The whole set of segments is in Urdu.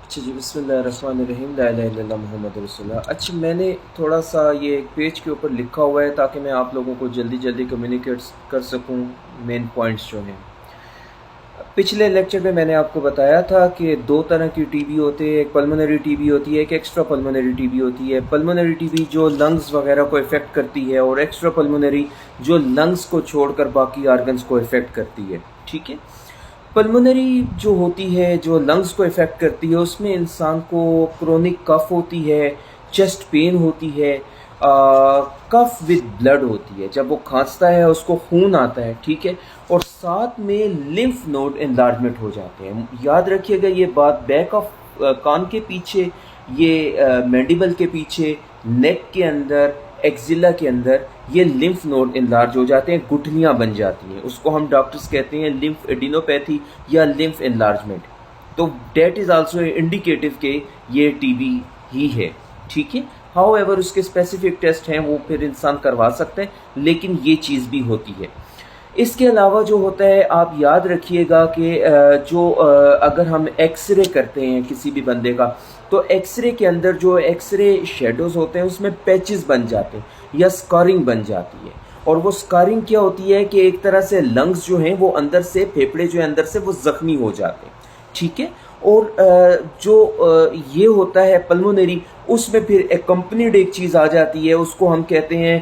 اچھا جی، بسم اللہ الرحمن الرحیم، لا الہ الا اللہ محمد رسول اللہ۔ اچھا، میں نے تھوڑا سا یہ ایک پیج کے اوپر لکھا ہوا ہے تاکہ میں آپ لوگوں کو جلدی جلدی کمیونیکیٹ کر سکوں مین پوائنٹس جو ہیں۔ پچھلے لیکچر میں نے آپ کو بتایا تھا کہ دو طرح کی ٹی بی ہوتے ہیں، ایک پلمونری ٹی بی ہوتی ہے، ایک ایکسٹرا پلمونری ٹی بی ہوتی ہے۔ پلمونری ٹی بی جو لنگز وغیرہ کو افیکٹ کرتی ہے، اور ایکسٹرا پلمونری جو لنگز کو چھوڑ کر باقی آرگنز کو افیکٹ کرتی ہے، ٹھیک ہے۔ پلمونری جو ہوتی ہے، جو لنگز کو افیکٹ کرتی ہے، اس میں انسان کو کرونک کف ہوتی ہے، چیسٹ پین ہوتی ہے، کف ود بلڈ ہوتی ہے، جب وہ کھانستا ہے اس کو خون آتا ہے، ٹھیک ہے، اور ساتھ میں لمف نوڈ انلارجمنٹ ہو جاتے ہیں۔ یاد رکھیے گا یہ بات، بیک آف کان کے پیچھے، یہ مینڈیبل کے پیچھے، نیک کے اندر، ایکزیلا کے اندر یہ لمف نوڈ انلارج ہو جاتے ہیں، گٹھلیاں بن جاتی ہیں، اس کو ہم ڈاکٹرز کہتے ہیں لمف ایڈینوپیتھی یا لمف انلارجمنٹ۔ تو دیٹ از آلسو انڈیکیٹو کہ یہ ٹی بی ہی ہے، ٹھیک ہے۔ ہاؤ ایور اس کے اسپیسیفک ٹیسٹ ہیں، وہ پھر انسان کروا سکتے ہیں، لیکن یہ چیز بھی ہوتی ہے۔ اس کے علاوہ جو ہوتا ہے، آپ یاد رکھیے گا کہ اگر ہم ایکس رے کرتے ہیں کسی بھی بندے کا، تو ایکس رے کے اندر جو ایکس رے شیڈوز ہوتے ہیں اس میں پیچز بن جاتے ہیں یا سکارنگ بن جاتی ہے، اور وہ سکارنگ کیا ہوتی ہے کہ ایک طرح سے لنگز جو ہیں وہ اندر سے، پھیپھڑے جو ہیں اندر سے وہ زخمی ہو جاتے ہیں، ٹھیک ہے۔ اور جو یہ ہوتا ہے پلمونری، اس میں پھر ایکمپنیڈ ایک چیز آ جاتی ہے، اس کو ہم کہتے ہیں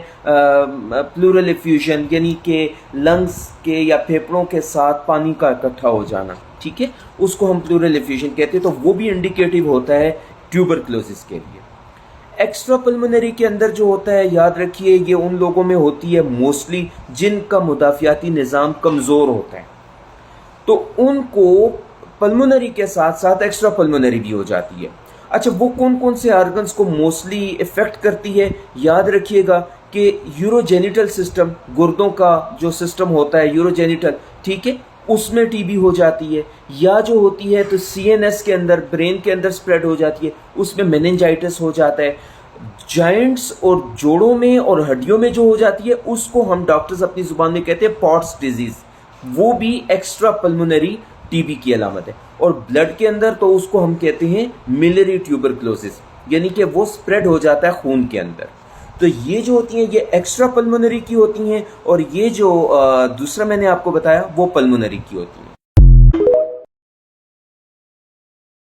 پلورل ایفیوژن، یعنی کہ لنگز کے یا پھیپھڑوں کے ساتھ پانی کا اکٹھا ہو جانا، ٹھیک ہے، اس کو ہم پلورل ایفیوژن کہتے ہیں۔ تو وہ بھی انڈیکیٹو ہوتا ہے ٹیوبرکلوزس کے لیے۔ ایکسٹرا پلمونری کے اندر جو ہوتا ہے، یاد رکھیے یہ ان لوگوں میں ہوتی ہے موسٹلی جن کا مدافعاتی نظام کمزور ہوتا ہے، تو ان کو پلمونری کے ساتھ ساتھ ایکسٹرا پلمونری بھی ہو جاتی ہے۔ اچھا، وہ کون کون سے آرگنز کو موسٹلی افیکٹ کرتی ہے؟ یاد رکھیے گا کہ یوروجینیٹل سسٹم، گردوں کا جو سسٹم ہوتا ہے یوروجینیٹل، ٹھیک ہے، اس میں ٹی بی ہو جاتی ہے، یا جو ہوتی ہے تو سی این ایس کے اندر، برین کے اندر سپریڈ ہو جاتی ہے، اس میں میننجائٹس ہو جاتا ہے۔ جوائنٹس اور جوڑوں میں اور ہڈیوں میں جو ہو جاتی ہے اس کو ہم ڈاکٹرز اپنی زبان میں کہتے ہیں پاٹس ڈیزیز، وہ بھی ایکسٹرا پلمونری ٹی بی کی علامت ہے۔ اور بلڈ کے اندر تو اس کو ہم کہتے ہیں ملری ٹیوبرکلوزس، یعنی کہ وہ سپریڈ ہو جاتا ہے خون کے اندر۔ تو یہ جو ہوتی ہیں یہ ایکسٹرا پلمونری کی ہوتی ہیں، اور یہ جو دوسرا میں نے آپ کو بتایا وہ پلمونری کی ہوتی ہیں۔